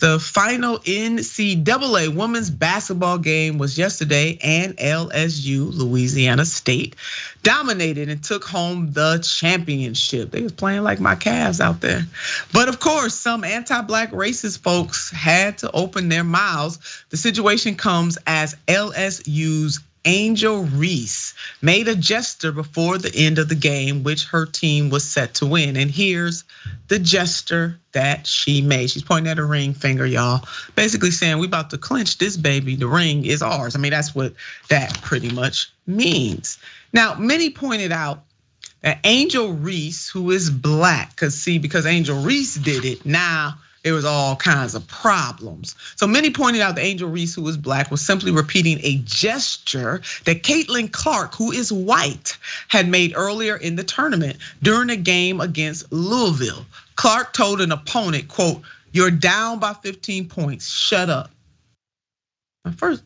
The final NCAA women's basketball game was yesterday, and LSU, Louisiana State, dominated and took home the championship. They was playing like my Cavs out there. But of course, some anti-black racist folks had to open their mouths. The situation comes as LSU's Angel Reese made a gesture before the end of the game, which her team was set to win. And here's the gesture that she made. She's pointing at her ring finger, y'all. Basically saying, we about to clinch this baby. The ring is ours. I mean, that's what that pretty much means. Now, many pointed out that Angel Reese, who is black, because Angel Reese did it, now there was all kinds of problems. So many pointed out that Angel Reese, who was black, was simply repeating a gesture that Caitlin Clark, who is white, had made earlier in the tournament during a game against Louisville. Clark told an opponent, quote, "You're down by 15 points, shut up." First,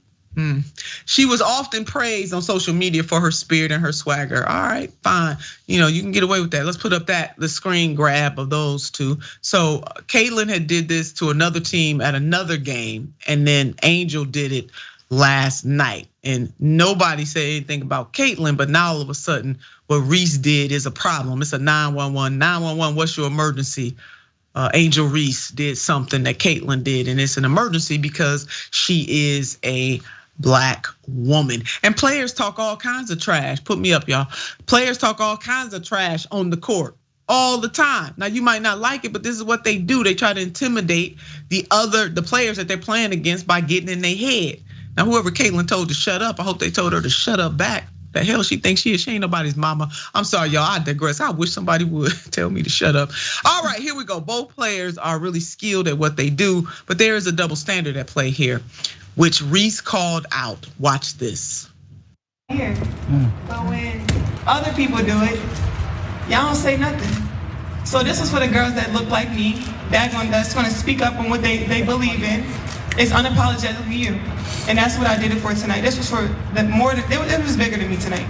she was often praised on social media for her spirit and her swagger. All right, fine. You can get away with that. Let's put up the screen grab of those two. So Caitlin had did this to another team at another game, and then Angel did it last night. And nobody said anything about Caitlin, but now all of a sudden, what Reese did is a problem. It's a 911. 911, what's your emergency? Angel Reese did something that Caitlin did, and it's an emergency because she is a black woman. And players talk all kinds of trash. Put me up, y'all. Players talk all kinds of trash on the court all the time. Now you might not like it, but this is what they do. They try to intimidate the players that they're playing against by getting in their head. Now whoever Caitlin told to shut up, I hope they told her to shut up back. The hell she thinks she is? She ain't nobody's mama. I'm sorry, y'all, I digress. I wish somebody would tell me to shut up. All right, here we go. Both players are really skilled at what they do, but there is a double standard at play here, which Reese called out. Watch this. Here, but when other people do it, y'all don't say nothing. So this is for the girls that look like me, that's gonna speak up on what they believe in. It's unapologetically you, and that's what I did it for tonight. This was for it was bigger than me tonight.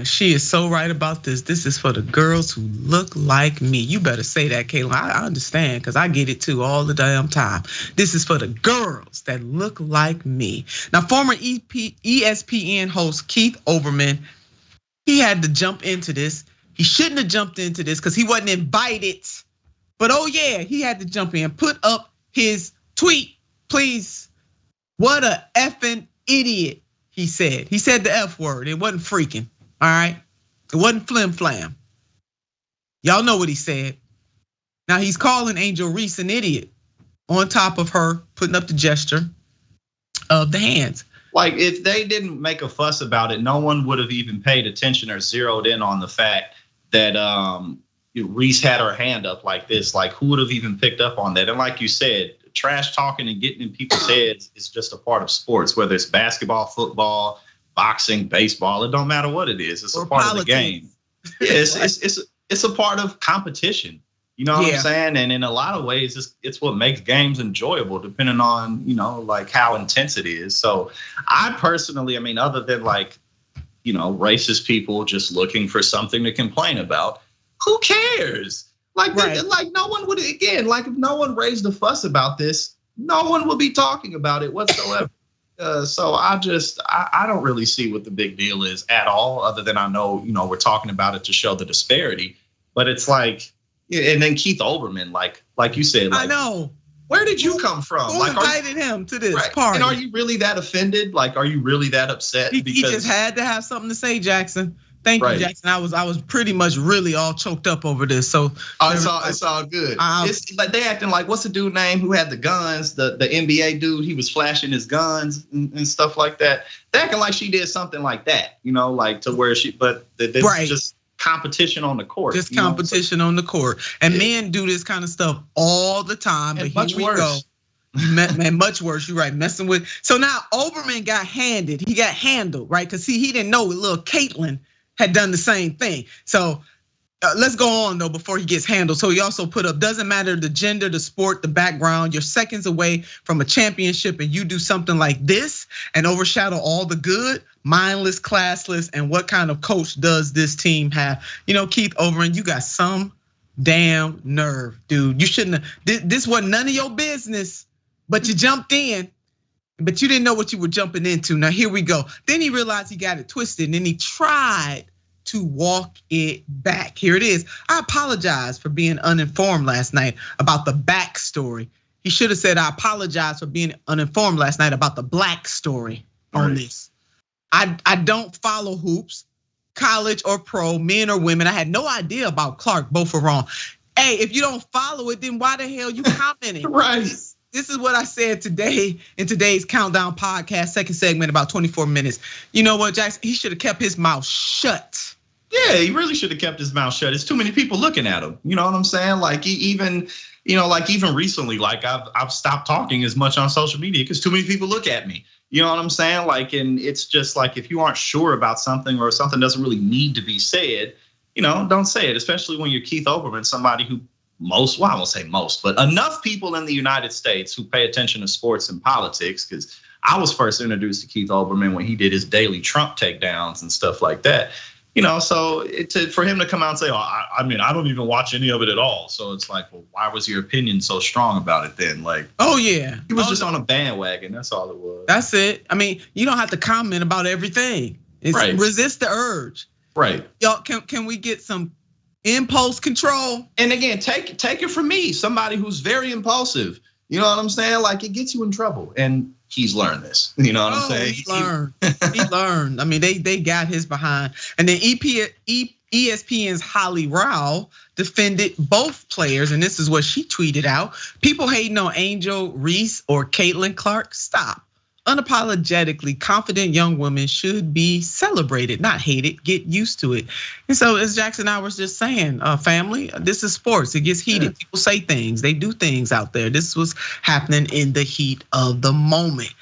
She is so right about this. This is for the girls who look like me. You better say that, Caitlin. I understand, because I get it too all the damn time. This is for the girls that look like me. Now, former ESPN host Keith Olbermann, he had to jump into this. He shouldn't have jumped into this because he wasn't invited. But oh yeah, he had to jump in. Put up his tweet, please. What a effing idiot, he said. He said the F word. It wasn't freaking. All right, it wasn't flim flam. Y'all know what he said. Now he's calling Angel Reese an idiot on top of her putting up the gesture of the hands. Like if they didn't make a fuss about it, no one would have even paid attention or zeroed in on the fact that Reese had her hand up like this. Like who would have even picked up on that? And like you said, trash talking and getting in people's heads is just a part of sports, whether it's basketball, football, boxing, baseball, it don't matter what it is. It's a part of the game. Yeah, it's a part of competition. You know what I'm saying? And in a lot of ways, it's what makes games enjoyable, depending on, like how intense it is. So I personally, other than racist people just looking for something to complain about, who cares? Like no one would, again, like if no one raised a fuss about this, no one will be talking about it whatsoever. So I don't really see what the big deal is at all, other than I know, we're talking about it to show the disparity. But it's like, and then Keith Olbermann, like you said, I know. Where did you come from? Who invited him to this party? And are you really that offended? Like, are you really that upset? He just had to have something to say, Jackson. Thank you, Jackson. I was pretty much really all choked up over this. So it's all good. It's like they acting like, what's the dude name who had the guns? The NBA dude, he was flashing his guns and stuff like that. They acting like she did something like that, like to where but this is just competition on the court. Just competition on the court. And men do this kind of stuff all the time. And but much here we worse. go. Man, much worse. You're right. Messing with. So now Olbermann got handed. He got handled, right? Because he didn't know little Caitlin had done the same thing. So let's go on though before he gets handled. So he also put up, doesn't matter the gender, the sport, the background, you're seconds away from a championship and you do something like this and overshadow all the good, mindless, classless, and what kind of coach does this team have? Keith Olbermann, you got some damn nerve, dude. You shouldn't have. This wasn't none of your business, but you jumped in. But you didn't know what you were jumping into. Now here we go. Then he realized he got it twisted, and then he tried to walk it back. Here it is. I apologize for being uninformed last night about the backstory. He should have said, I apologize for being uninformed last night about the black story on this. I don't follow hoops, college or pro, men or women. I had no idea about Clark. Both are wrong. Hey, if you don't follow it, then why the hell you commenting? Right. This is what I said today in today's Countdown podcast, second segment, about 24 minutes. You know what, Jackson? He should have kept his mouth shut. Yeah, he really should have kept his mouth shut. It's too many people looking at him. You know what I'm saying? Like even recently, like I've stopped talking as much on social media because too many people look at me. You know what I'm saying? Like, and it's just like if you aren't sure about something or something doesn't really need to be said, don't say it. Especially when you're Keith Olbermann, somebody who I won't say most, but enough people in the United States who pay attention to sports and politics, because I was first introduced to Keith Olbermann when he did his daily Trump takedowns and stuff like that. So for him to come out and say, I don't even watch any of it at all. So it's like, well, why was your opinion so strong about it then? Like, oh yeah, he was just on a bandwagon. That's all it was. That's it. I mean, you don't have to comment about everything. It's right. Resist the urge. Right. Y'all, can we get some impulse control? And again, take it from me, somebody who's very impulsive. You know what I'm saying? Like, it gets you in trouble, and he's learned this. You know what I'm saying? He learned. He learned. I mean, they got his behind. And then ESPN's Holly Rao defended both players, and this is what she tweeted out: "People hating on Angel Reese or Caitlin Clark, stop. Unapologetically confident young women should be celebrated, not hated. Get used to it." And so, as Jackson and I was just saying, family, this is sports. It gets heated. Yeah. People say things, they do things out there. This was happening in the heat of the moment.